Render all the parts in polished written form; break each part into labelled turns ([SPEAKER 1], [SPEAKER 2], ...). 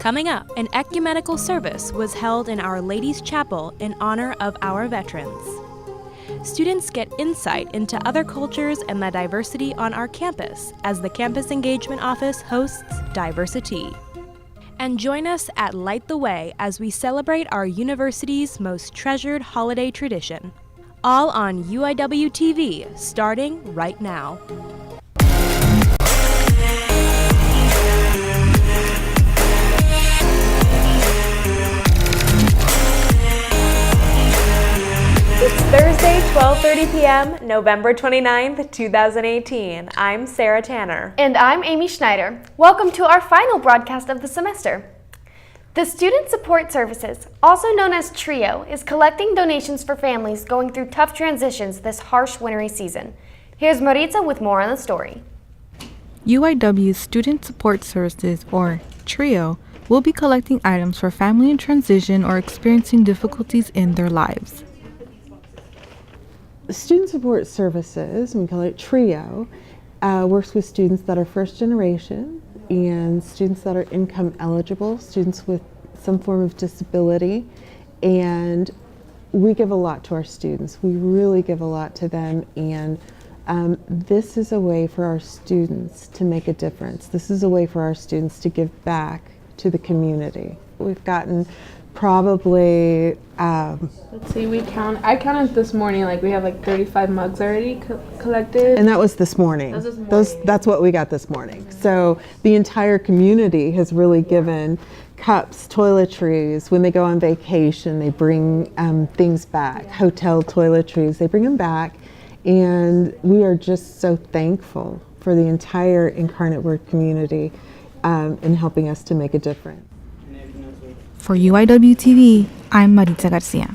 [SPEAKER 1] Coming up, an ecumenical service was held in Our Lady's Chapel in honor of our veterans. Students get insight into other cultures and the diversity on our campus as the Campus Engagement Office hosts Diversi-tea. And join us at Light the Way as we celebrate our university's most treasured holiday tradition. All on UIWtv, starting right now. It's Thursday, 12:30 p.m., November 29th, 2018. I'm Sarah Tanner.
[SPEAKER 2] And I'm Amy Schneider. Welcome to our final broadcast of the semester. The Student Support Services, also known as TRIO, is collecting donations for families going through tough transitions this harsh wintry season. Here's Maritza with more on the story.
[SPEAKER 3] UIW's Student Support Services, or TRIO, will be collecting items for family in transition or experiencing difficulties in their lives.
[SPEAKER 4] Student Support Services, we call it TRIO, works with students that are first generation and students that are income eligible, students with some form of disability, and we give a lot to our students. We really give a lot to them, and this is a way for our students to make a difference. This is a way for our students to give back to the community. We've gotten probably
[SPEAKER 5] let's see, I counted this morning, we have 35 mugs already collected.
[SPEAKER 4] And that was this morning. That's what we got this morning. So the entire community has really given cups, toiletries. When they go on vacation, they bring things back, hotel toiletries, they bring them back. And we are just so thankful for the entire Incarnate Word community in helping us to make a difference.
[SPEAKER 3] For UIWtv, I'm Maritza Garcia.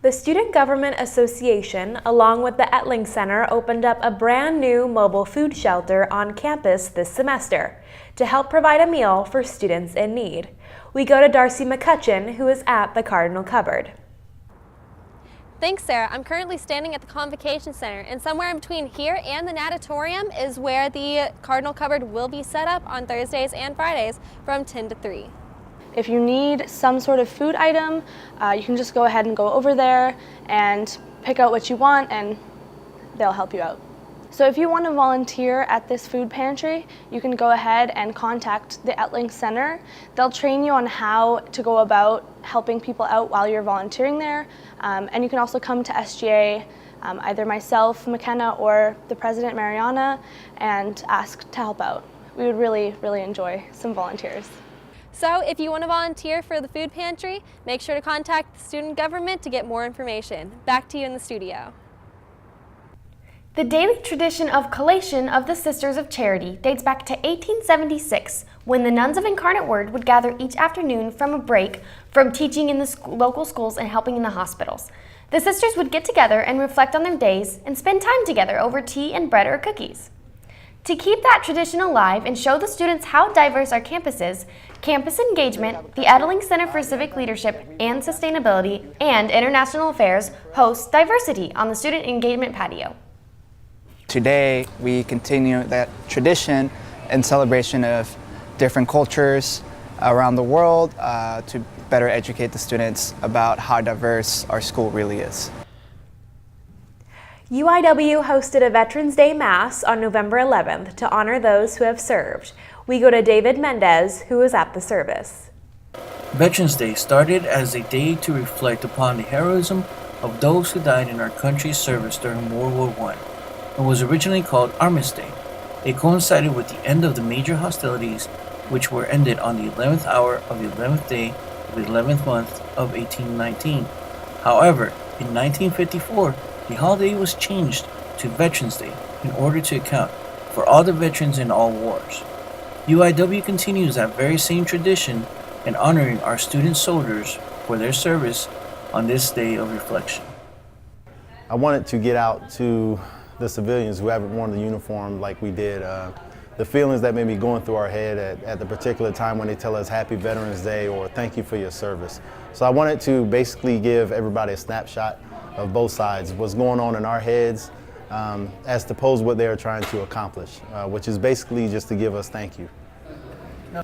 [SPEAKER 1] The Student Government Association, along with the Etling Center, opened up a brand new mobile food shelter on campus this semester to help provide a meal for students in need. We go to Darcy McCutcheon, who is at the Cardinal Cupboard.
[SPEAKER 6] Thanks, Sarah. I'm currently standing at the Convocation Center, and somewhere in between here and the natatorium is where the Cardinal Cupboard will be set up on Thursdays and Fridays from 10 to 3.
[SPEAKER 2] If you need some sort of food item, you can just go ahead and go over there and pick out what you want, and they'll help you out. So if you want to volunteer at this food pantry, you can go ahead and contact the Etling Center. They'll train you on how to go about helping people out while you're volunteering there. And you can also come to SGA, either myself, McKenna, or the president, Mariana, and ask to help out. We would really, really enjoy some volunteers.
[SPEAKER 6] So if you want to volunteer for the food pantry, make sure to contact the student government to get more information. Back to you in the studio.
[SPEAKER 2] The daily tradition of collation of the Sisters of Charity dates back to 1876, when the nuns of Incarnate Word would gather each afternoon from a break from teaching in the local schools and helping in the hospitals. The sisters would get together and reflect on their days and spend time together over tea and bread or cookies. To keep that tradition alive and show the students how diverse our campus is, Campus Engagement, the Etling Center for Civic Leadership and Sustainability, and International Affairs hosts Diversi-tea on the Student Engagement patio.
[SPEAKER 7] Today, we continue that tradition in celebration of different cultures around the world to better educate the students about how diverse our school really is.
[SPEAKER 1] UIW hosted a Veterans Day Mass on November 11th to honor those who have served. We go to David Mendez, who was at the service.
[SPEAKER 8] Veterans Day started as a day to reflect upon the heroism of those who died in our country's service during World War I, and was originally called Armistice Day. It coincided with the end of the major hostilities, which were ended on the 11th hour of the 11th day of the 11th month of 1819. However, in 1954, the holiday was changed to Veterans Day in order to account for all the veterans in all wars. UIW continues that very same tradition in honoring our student soldiers for their service on this day of reflection.
[SPEAKER 9] I wanted to get out to the civilians who haven't worn the uniform like we did, the feelings that may be going through our head at the particular time when they tell us Happy Veterans Day or thank you for your service. So I wanted to basically give everybody a snapshot of both sides, what's going on in our heads, as opposed to what they're trying to accomplish, which is basically just to give us thank you.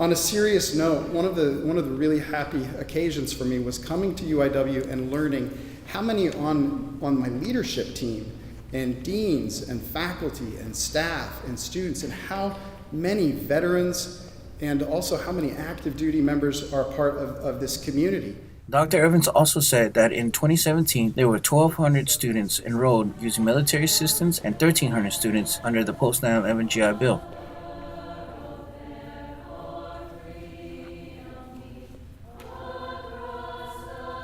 [SPEAKER 10] On a serious note, one of the really happy occasions for me was coming to UIW and learning how many on my leadership team and deans and faculty and staff and students, and how many veterans and also how many active duty members are part of this community.
[SPEAKER 8] Dr. Evans also said that in 2017, there were 1,200 students enrolled using military assistance and 1,300 students under the post 9/11 GI Bill.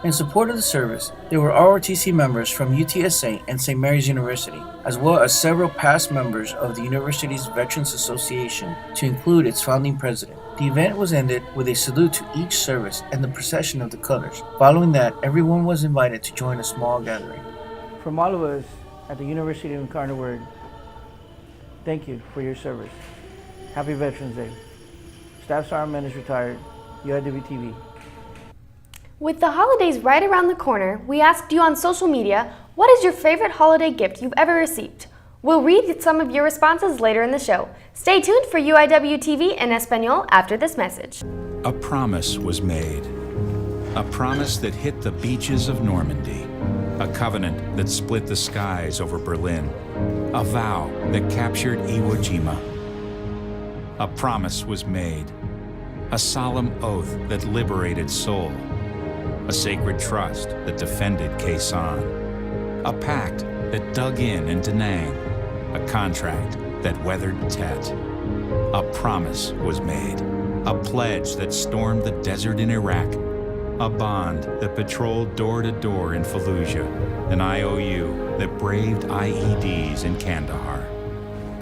[SPEAKER 8] In support of the service, there were ROTC members from UTSA and St. Mary's University, as well as several past members of the university's Veterans Association, to include its founding president. The event was ended with a salute to each service and the procession of the colors. Following that, everyone was invited to join a small gathering.
[SPEAKER 11] From all of us at the University of Incarnate Word, thank you for your service. Happy Veterans Day. Staff Sergeant is retired, UIWtv.
[SPEAKER 2] With the holidays right around the corner, we asked you on social media, what is your favorite holiday gift you've ever received? We'll read some of your responses later in the show. Stay tuned for UIWtv en Español after this message.
[SPEAKER 12] A promise was made. A promise that hit the beaches of Normandy. A covenant that split the skies over Berlin. A vow that captured Iwo Jima. A promise was made. A solemn oath that liberated Seoul. A sacred trust that defended Quezon. A pact that dug in Da Nang. A contract that weathered Tet. A promise was made. A pledge that stormed the desert in Iraq. A bond that patrolled door to door in Fallujah. An IOU that braved IEDs in Kandahar.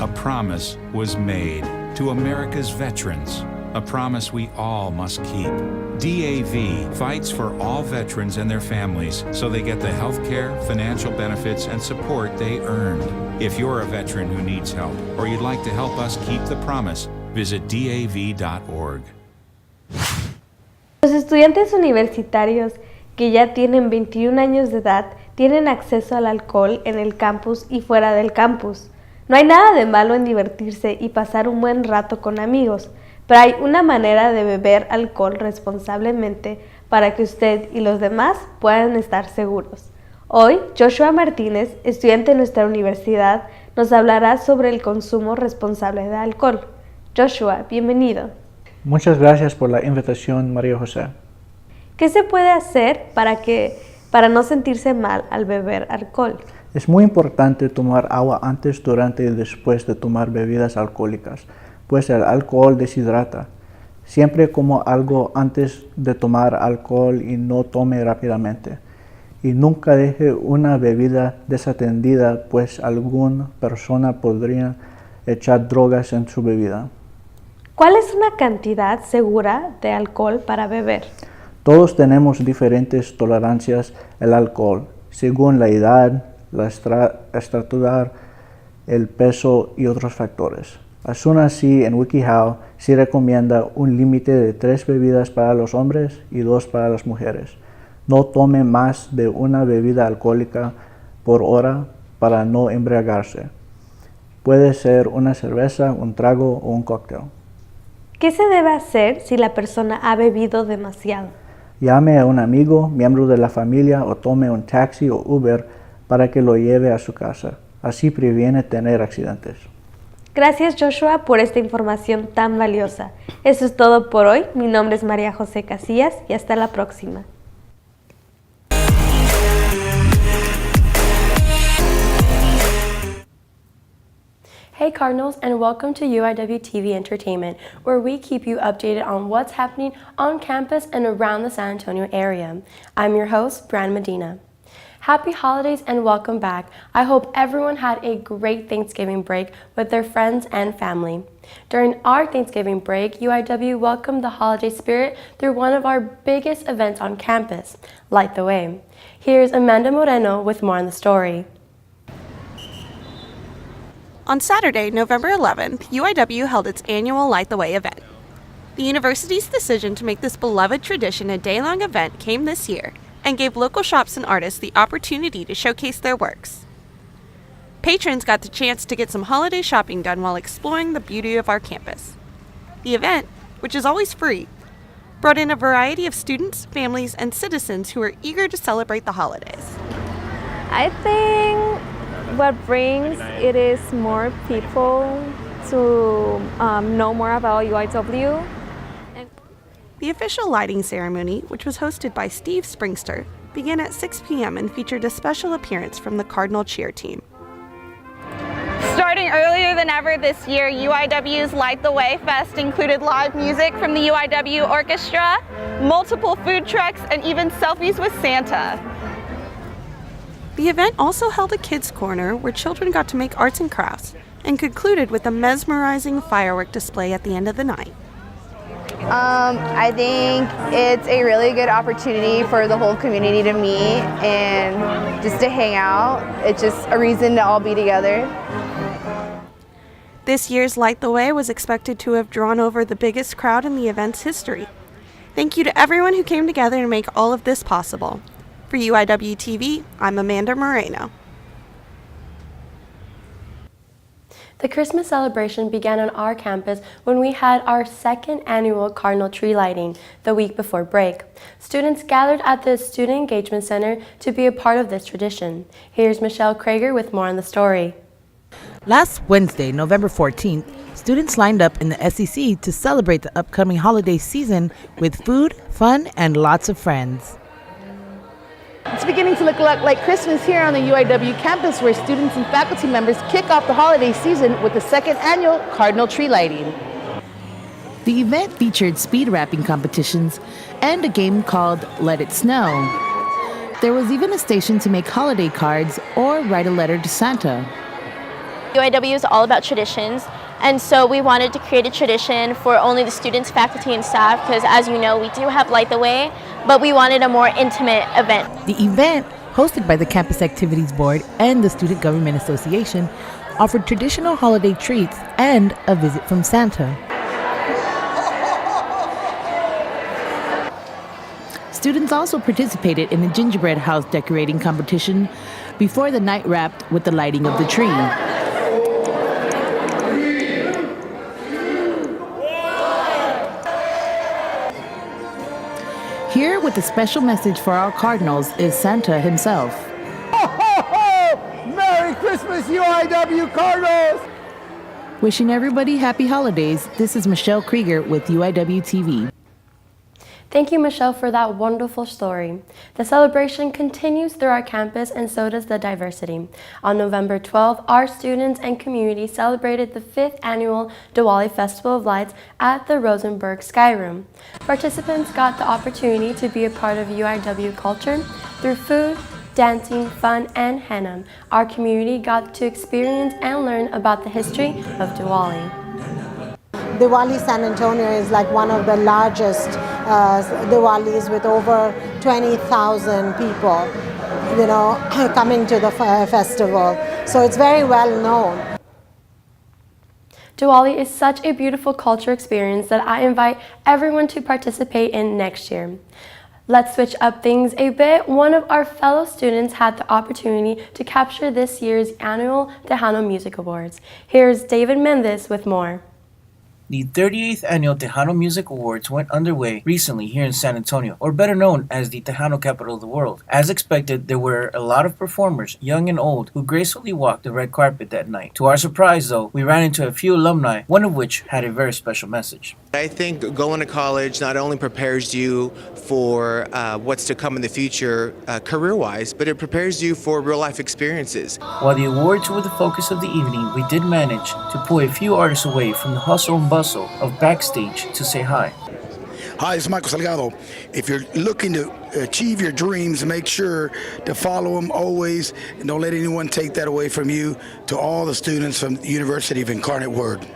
[SPEAKER 12] A promise was made to America's veterans. A promise we all must keep. DAV fights for all veterans and their families so they get the health care, financial benefits, and support they earned. If you're a veteran who needs help or you'd like to help us keep the promise, visit DAV.org.
[SPEAKER 13] Los estudiantes universitarios que ya tienen 21 años de edad tienen acceso al alcohol en el campus y fuera del campus. No hay nada de malo en divertirse y pasar un buen rato con amigos, pero hay una manera de beber alcohol responsablemente para que usted y los demás puedan estar seguros. Hoy, Joshua Martínez, estudiante de nuestra universidad, nos hablará sobre el consumo responsable de alcohol. Joshua, bienvenido.
[SPEAKER 11] Muchas gracias por la invitación, María José.
[SPEAKER 13] ¿Qué se puede hacer para no sentirse mal al beber alcohol?
[SPEAKER 11] Es muy importante tomar agua antes, durante y después de tomar bebidas alcohólicas, pues el alcohol deshidrata. Siempre coma algo antes de tomar alcohol y no tome rápidamente. Y nunca deje una bebida desatendida, pues alguna persona podría echar drogas en su bebida.
[SPEAKER 13] ¿Cuál es una cantidad segura de alcohol para beber?
[SPEAKER 11] Todos tenemos diferentes tolerancias al alcohol, según la edad, la estatura, el peso y otros factores. Aún así, en WikiHow se recomienda un límite de 3 bebidas para los hombres y 2 para las mujeres. No tome más de una bebida alcohólica por hora para no embriagarse. Puede ser una cerveza, un trago o un cóctel.
[SPEAKER 13] ¿Qué se debe hacer si la persona ha bebido demasiado?
[SPEAKER 11] Llame a un amigo, miembro de la familia o tome un taxi o Uber para que lo lleve a su casa. Así previene tener accidentes.
[SPEAKER 13] Gracias, Joshua, por esta información tan valiosa. Eso es todo por hoy. Mi nombre es María José Casillas y hasta la próxima.
[SPEAKER 14] Hey Cardinals, and welcome to UIWtv Entertainment, where we keep you updated on what's happening on campus and around the San Antonio area. I'm your host, Brand Medina. Happy holidays and welcome back. I hope everyone had a great Thanksgiving break with their friends and family. During our Thanksgiving break, UIW welcomed the holiday spirit through one of our biggest events on campus, Light the Way. Here's Amanda Moreno with more on the story.
[SPEAKER 1] On Saturday, November 11th, UIW held its annual Light the Way event. The university's decision to make this beloved tradition a day-long event came this year and gave local shops and artists the opportunity to showcase their works. Patrons got the chance to get some holiday shopping done while exploring the beauty of our campus. The event,
[SPEAKER 15] which is always free, brought in a variety of students, families, and citizens who are eager to celebrate the holidays.
[SPEAKER 16] I think what brings it is more people to know more about UIW.
[SPEAKER 15] The official lighting ceremony, which was hosted by Steve Springster, began at 6 p.m. and featured a special appearance from the Cardinal cheer team.
[SPEAKER 17] Starting earlier than ever this year, UIW's Light the Way Fest included live music from the UIW Orchestra, multiple food trucks, and even selfies with Santa.
[SPEAKER 15] The event also held a kids' corner where children got to make arts and crafts, and concluded with a mesmerizing firework display at the end of the night.
[SPEAKER 18] I think it's a really good opportunity for the whole community to meet and just to hang out. It's just a reason to all be together.
[SPEAKER 15] This year's Light the Way was expected to have drawn over the biggest crowd in the event's history. Thank you to everyone who came together to make all of this possible. For UIWtv, I'm Amanda Moreno.
[SPEAKER 14] The Christmas celebration began on our campus when we had our second annual Cardinal tree lighting the week before break. Students gathered at the Student Engagement Center to be a part of this tradition. Here's Michelle Krager with more on the story.
[SPEAKER 19] Last Wednesday, November 14th, students lined up in the SEC to celebrate the upcoming holiday season with food, fun, and lots of friends.
[SPEAKER 20] It's beginning to look like Christmas here on the UIW campus, where students and faculty members kick off the holiday season with the second annual Cardinal tree lighting.
[SPEAKER 19] The event featured speed rapping competitions and a game called Let It Snow. There was even a station to make holiday cards or write a letter to Santa.
[SPEAKER 21] UIW is all about traditions, and so we wanted to create a tradition for only the students, faculty, and staff, because as you know, we do have Light the Way, but we wanted a more intimate event.
[SPEAKER 19] The event, hosted by the Campus Activities Board and the Student Government Association, offered traditional holiday treats and a visit from Santa. Students also participated in the gingerbread house decorating competition before the night wrapped with the lighting of the tree. Here with a special message for our Cardinals is Santa himself.
[SPEAKER 22] Ho, ho, ho! Merry Christmas, UIW Cardinals!
[SPEAKER 19] Wishing everybody happy holidays, this is Michelle Krieger with UIWtv.
[SPEAKER 14] Thank you, Michelle, for that wonderful story. The celebration continues through our campus, and so does the Diversi-tea. On November 12th, our students and community celebrated the 5th annual Diwali Festival of Lights at the Rosenberg Sky Room. Participants got the opportunity to be a part of UIW culture through food, dancing, fun, and henna. Our community got to experience and learn about the history of Diwali.
[SPEAKER 23] Diwali San Antonio is like one of the largest Diwalis, with over 20,000 people, coming to the festival. So it's very well known.
[SPEAKER 14] Diwali is such a beautiful culture experience that I invite everyone to participate in next year. Let's switch up things a bit. One of our fellow students had the opportunity to capture this year's annual Tejano Music Awards. Here's David Mendez with more.
[SPEAKER 8] The 38th Annual Tejano Music Awards went underway recently here in San Antonio, or better known as the Tejano capital of the world. As expected, there were a lot of performers, young and old, who gracefully walked the red carpet that night. To our surprise, though, we ran into a few alumni, one of which had a very special message.
[SPEAKER 24] I think going to college not only prepares you for what's to come in the future career-wise, but it prepares you for real-life experiences.
[SPEAKER 8] While the awards were the focus of the evening, we did manage to pull a few artists away from the hustle and bustle of backstage to say hi.
[SPEAKER 25] Hi, it's Michael Salgado. If you're looking to achieve your dreams, make sure to follow them always, and don't let anyone take that away from you. To all the students from the University of Incarnate Word.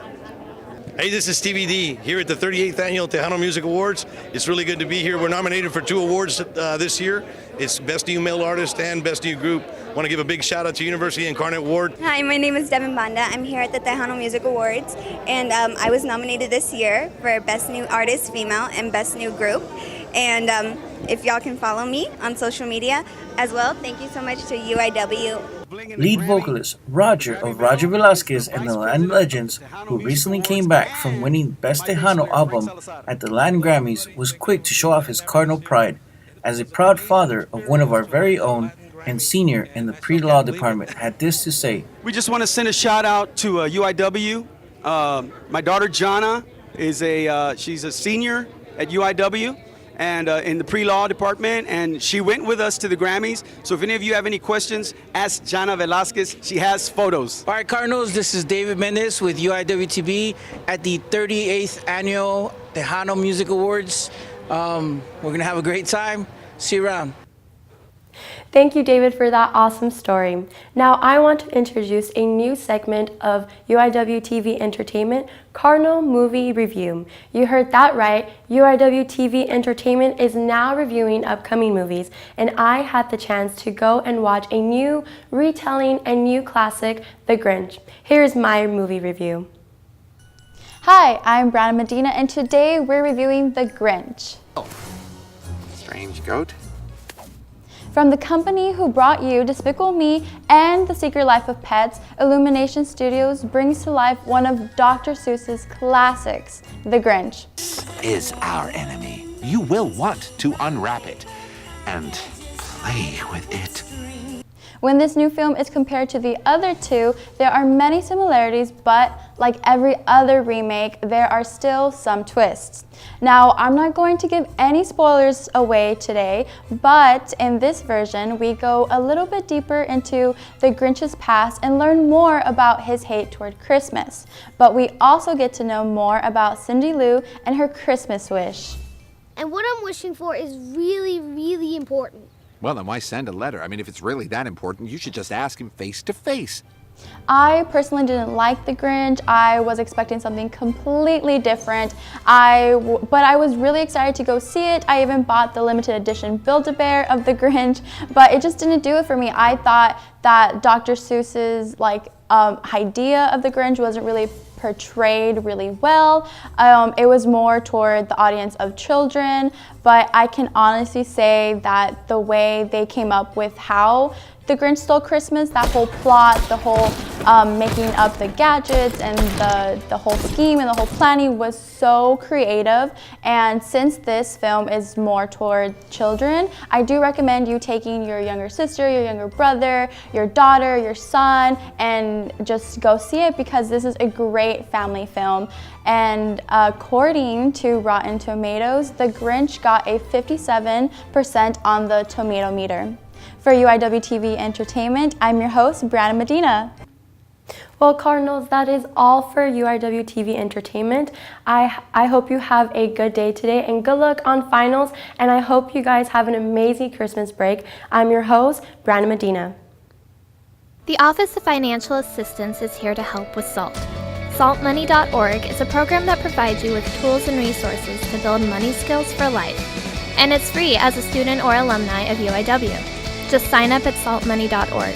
[SPEAKER 26] Hey, this is Stevie D here at the 38th Annual Tejano Music Awards. It's really good to be here. We're nominated for 2 awards this year. It's Best New Male Artist and Best New Group. Want to give a big shout out to University of Incarnate Word.
[SPEAKER 27] Hi, my name is Devin Banda. I'm here at the Tejano Music Awards, and I was nominated this year for Best New Artist Female and Best New Group. And if y'all can follow me on social media as well, thank you so much to UIW.
[SPEAKER 8] Lead vocalist Roger of Roger Velasquez and the Latin Legends, who recently came back from winning Best Tejano album at the Latin Grammys, was quick to show off his Cardinal pride. As a proud father of one of our very own and senior in the pre-law department, had this to say.
[SPEAKER 3] We just want to send a shout out to UIW. My daughter Jana she's a senior at UIW and in the pre-law department, and she went with us to the Grammys. So if any of you have any questions, ask Jana Velasquez. She has photos.
[SPEAKER 4] All right, Cardinals, this is David Mendez with UIWtv at the 38th Annual Tejano Music Awards. We're going to have a great time. See you around.
[SPEAKER 14] Thank you, David, for that awesome story. Now I want to introduce a new segment of UIWtv Entertainment, Cardinal Movie Review. You heard that right. UIWtv Entertainment is now reviewing upcoming movies, and I had the chance to go and watch a new retelling and new classic, The Grinch. Here's my movie review.
[SPEAKER 5] Hi, I'm Brianna Medina, and today we're reviewing The Grinch.
[SPEAKER 6] Strange goat.
[SPEAKER 5] From the company who brought you Despicable Me and The Secret Life of Pets, Illumination Studios brings to life one of Dr. Seuss's classics, The Grinch.
[SPEAKER 6] Is our enemy. You will want to unwrap it and play with it.
[SPEAKER 5] When this new film is compared to the other two, there are many similarities, but like every other remake, there are still some twists. Now, I'm not going to give any spoilers away today, but in this version, we go a little bit deeper into the Grinch's past and learn more about his hate toward Christmas. But we also get to know more about Cindy Lou and her Christmas wish.
[SPEAKER 7] And what I'm wishing for is really, really important.
[SPEAKER 6] Well, then why send a letter? I mean, if it's really that important, you should just ask him face to face.
[SPEAKER 5] I personally didn't like The Grinch. I was expecting something completely different. But I was really excited to go see it. I even bought the limited edition Build-A-Bear of The Grinch, but it just didn't do it for me. I thought that Dr. Seuss's idea of The Grinch wasn't really portrayed really well. It was more toward the audience of children, but I can honestly say that the way they came up with how The Grinch Stole Christmas, that whole plot, the whole making up the gadgets and the whole scheme and the whole planning was so creative. And since this film is more toward children, I do recommend you taking your younger sister, your younger brother, your daughter, your son, and just go see it because this is a great family film. And according to Rotten Tomatoes, The Grinch got a 57% on the tomato meter. For UIWtv Entertainment, I'm your host, Brianna Medina.
[SPEAKER 14] Well, Cardinals, that is all for UIWtv Entertainment. I hope you have a good day today and good luck on finals, and I hope you guys have an amazing Christmas break. I'm your host, Brianna Medina.
[SPEAKER 7] The Office of Financial Assistance is here to help with SALT. SaltMoney.org is a program that provides you with tools and resources to build money skills for life. And it's free as a student or alumni of UIW. Just sign up at saltmoney.org.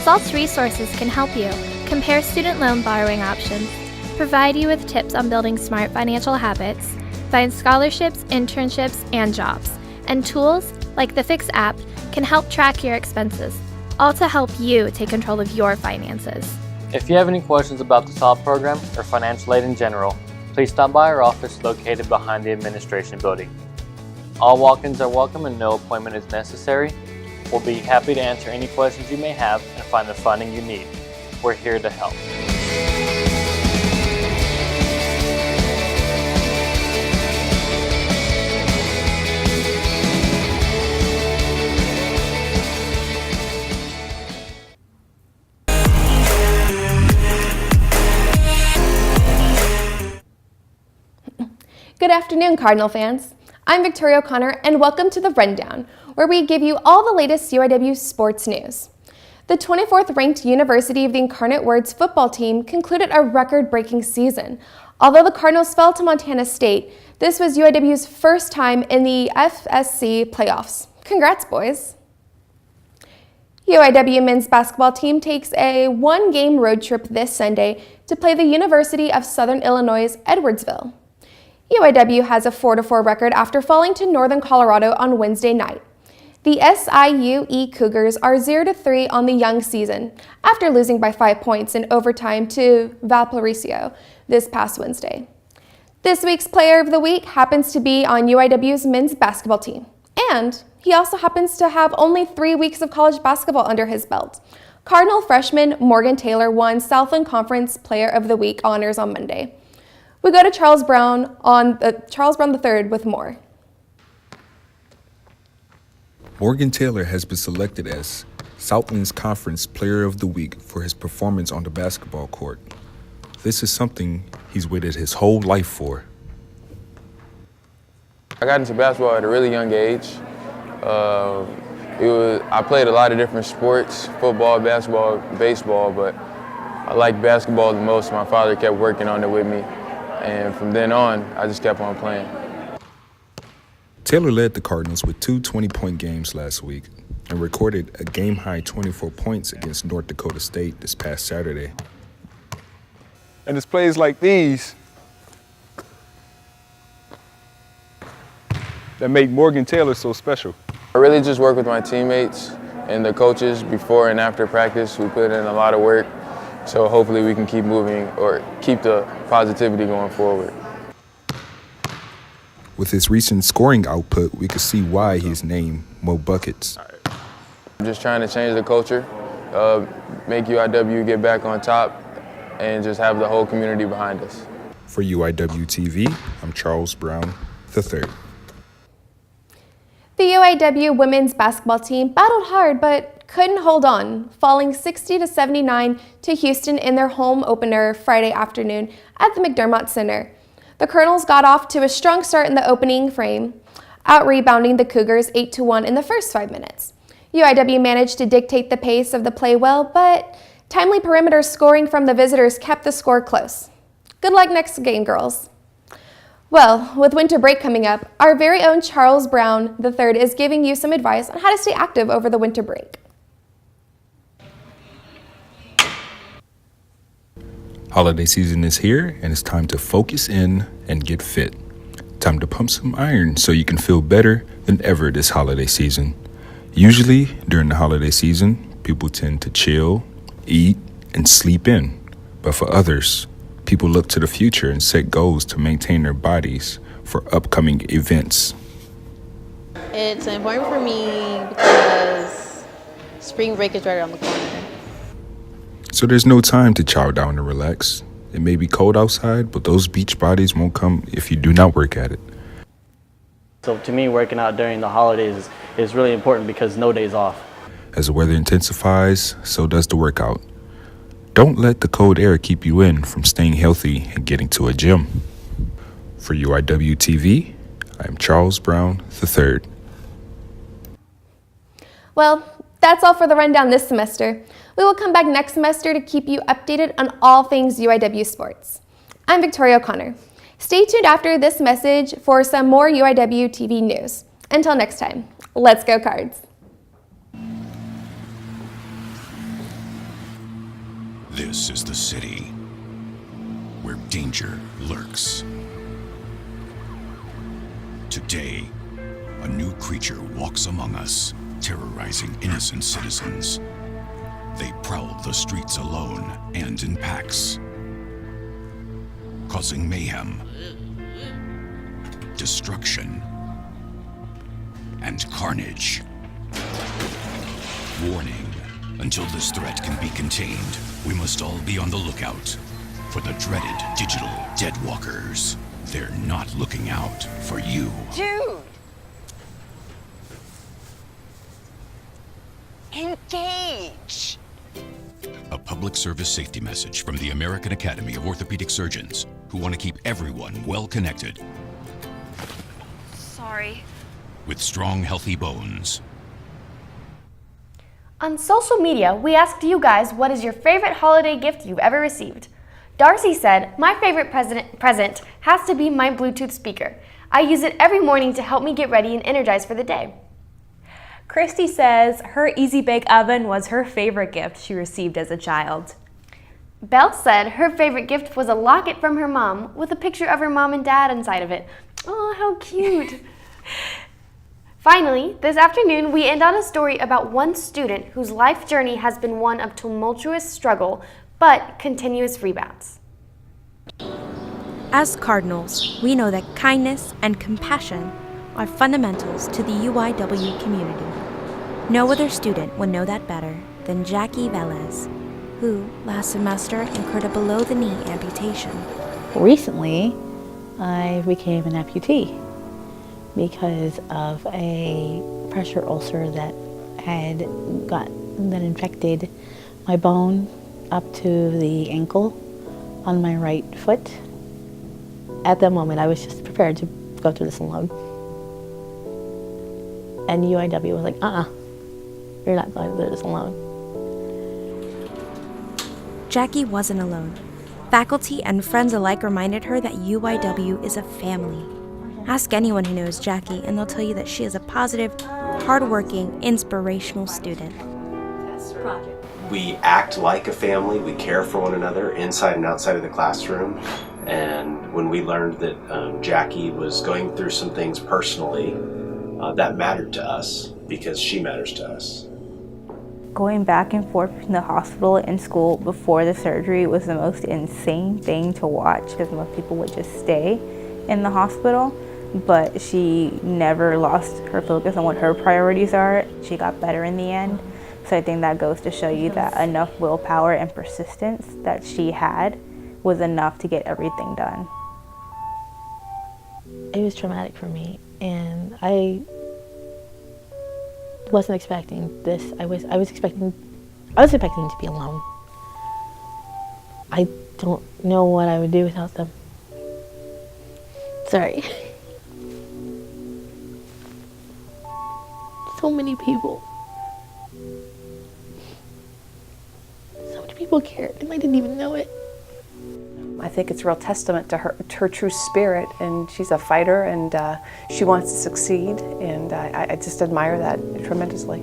[SPEAKER 7] SALT's resources can help you compare student loan borrowing options, provide you with tips on building smart financial habits, find scholarships, internships, and jobs. And tools like the Fix app can help track your expenses, all to help you take control of your finances.
[SPEAKER 9] If you have any questions about the SALT program or financial aid in general, please stop by our office located behind the administration building. All walk-ins are welcome and no appointment is necessary. We'll be happy to answer any questions you may have and find the funding you need. We're here to help.
[SPEAKER 10] Good afternoon, Cardinal fans. I'm Victoria O'Connor, and welcome to The Rundown, where we give you all the latest UIW sports news. The 24th ranked University of the Incarnate Word's football team concluded a record-breaking season. Although the Cardinals fell to Montana State, this was UIW's first time in the FSC playoffs. Congrats, boys. UIW men's basketball team takes a one-game road trip this Sunday to play the University of Southern Illinois' Edwardsville. UIW has a 4-4 record after falling to Northern Colorado on Wednesday night. The SIUE Cougars are 0-3 on the young season after losing by 5 points in overtime to Valparaiso this past Wednesday. This week's Player of the Week happens to be on UIW's men's basketball team, and he also happens to have only 3 weeks of college basketball under his belt. Cardinal freshman Morgan Taylor won Southland Conference Player of the Week honors on Monday. We go to Charles Brown III with more.
[SPEAKER 1] Morgan Taylor has been selected as Southland's Conference Player of the Week for his performance on the basketball court. This is something he's waited his whole life for.
[SPEAKER 2] I got into basketball at a really young age. I played a lot of different sports, football, basketball, baseball, but I liked basketball the most. My father kept working on it with me, and from then on, I just kept on playing.
[SPEAKER 1] Taylor led the Cardinals with 2 20-point games last week and recorded a game-high 24 points against North Dakota State this past Saturday.
[SPEAKER 11] And it's plays like these that make Morgan Taylor so special.
[SPEAKER 2] I really just work with my teammates and the coaches before and after practice. We put in a lot of work, so hopefully we can keep moving or keep the positivity going forward.
[SPEAKER 1] With his recent scoring output, we could see why he's named Mo Buckets.
[SPEAKER 2] I'm just trying to change the culture, make UIW get back on top, and just have the whole community behind us.
[SPEAKER 1] For UIWtv, I'm Charles Brown III.
[SPEAKER 10] The UIW women's basketball team battled hard but couldn't hold on, falling 60-79 to Houston in their home opener Friday afternoon at the McDermott Center. The Colonels got off to a strong start in the opening frame, out-rebounding the Cougars 8-1 in the first 5 minutes. UIW managed to dictate the pace of the play well, but timely perimeter scoring from the visitors kept the score close. Good luck next game, girls. Well, with winter break coming up, our very own Charles Brown III is giving you some advice on how to stay active over the winter break.
[SPEAKER 1] Holiday season is here, and it's time to focus in and get fit. Time to pump some iron so you can feel better than ever this holiday season. Usually, during the holiday season, people tend to chill, eat, and sleep in. But for others, people look to the future and set goals to maintain their bodies for upcoming events.
[SPEAKER 12] It's important for me because spring break is right around the corner.
[SPEAKER 1] So there's no time to chow down and relax. It may be cold outside, but those beach bodies won't come if you do not work at it.
[SPEAKER 13] So to me, working out during the holidays is really important because no days off.
[SPEAKER 1] As the weather intensifies, so does the workout. Don't let the cold air keep you in from staying healthy and getting to a gym. For UIWtv, I am Charles Brown III.
[SPEAKER 10] Well, that's all for the rundown this semester. We will come back next semester to keep you updated on all things UIW sports. I'm Victoria O'Connor. Stay tuned after this message for some more UIWtv news. Until next time, let's go Cards.
[SPEAKER 16] This is the city where danger lurks. Today, a new creature walks among us, terrorizing innocent citizens. They prowl the streets alone and in packs, causing mayhem, destruction, and carnage. Warning, until this threat can be contained, we must all be on the lookout for the dreaded digital deadwalkers. They're not looking out for you.
[SPEAKER 17] Dude! Engage!
[SPEAKER 16] A public service safety message from the American Academy of Orthopedic Surgeons, who want to keep everyone well connected.
[SPEAKER 17] Sorry.
[SPEAKER 16] With strong, healthy bones.
[SPEAKER 28] On social media, we asked you guys what is your favorite holiday gift you've ever received. Darcy said, my favorite present has to be my Bluetooth speaker. I use it every morning to help me get ready and energized for the day.
[SPEAKER 29] Christy says her Easy Bake Oven was her favorite gift she received as a child.
[SPEAKER 10] Belle said her favorite gift was a locket from her mom with a picture of her mom and dad inside of it. Oh, how cute.
[SPEAKER 28] Finally, this afternoon we end on a story about one student whose life journey has been one of tumultuous struggle, but continuous rebounds.
[SPEAKER 15] As Cardinals, we know that kindness and compassion are fundamentals to the UIW community. No other student would know that better than Jackie Velez, who last semester incurred a below-the-knee amputation.
[SPEAKER 18] Recently, I became an amputee because of a pressure ulcer that that infected my bone up to the ankle on my right foot. At that moment, I was just prepared to go through this alone. And UIW was like, you're not going through this alone.
[SPEAKER 15] Jackie wasn't alone. Faculty and friends alike reminded her that UIW is a family. Ask anyone who knows Jackie, and they'll tell you that she is a positive, hardworking, inspirational student.
[SPEAKER 19] We act like a family. We care for one another inside and outside of the classroom. And when we learned that Jackie was going through some things personally, that mattered to us because she matters to us.
[SPEAKER 20] Going back and forth between the hospital and school before the surgery was the most insane thing to watch because most people would just stay in the hospital, but she never lost her focus on what her priorities are. She got better in the end. So I think that goes to show you that enough willpower and persistence that she had was enough to get everything done.
[SPEAKER 18] It was traumatic for me, and I wasn't expecting this. I was expecting to be alone. I don't know what I would do without them. Sorry. So many people. So many people cared, and I didn't even know it.
[SPEAKER 21] I think it's a real testament to her true spirit, and she's a fighter, and she wants to succeed, and I just admire that tremendously.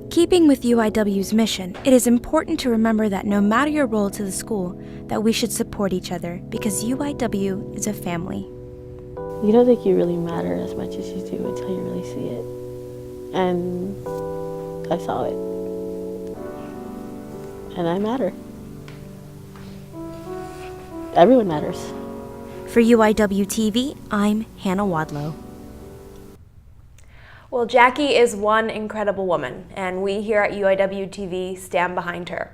[SPEAKER 15] Keeping with UIW's mission, it is important to remember that no matter your role to the school, that we should support each other because UIW is a family.
[SPEAKER 18] You don't think you really matter as much as you do until you really see it. And I saw it. And I matter. Everyone matters.
[SPEAKER 15] For UIWtv, I'm Hannah Wadlow.
[SPEAKER 29] Well, Jackie is one incredible woman, and we here at UIWtv stand behind her.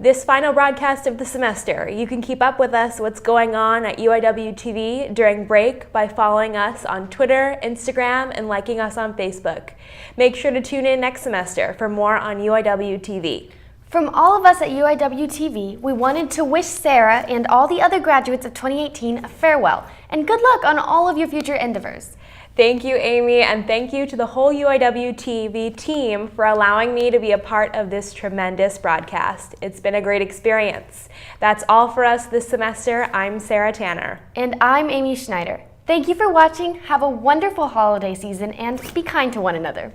[SPEAKER 29] This final broadcast of the semester, you can keep up with us what's going on at UIWtv during break by following us on Twitter, Instagram, and liking us on Facebook. Make sure to tune in next semester for more on UIWtv.
[SPEAKER 28] From all of us at UIWtv, we wanted to wish Sarah and all the other graduates of 2018 a farewell and good luck on all of your future endeavors.
[SPEAKER 29] Thank you, Amy, and thank you to the whole UIWtv team for allowing me to be a part of this tremendous broadcast. It's been a great experience. That's all for us this semester. I'm Sarah Tanner.
[SPEAKER 28] And I'm Amy Schneider. Thank you for watching, have a wonderful holiday season, and be kind to one another.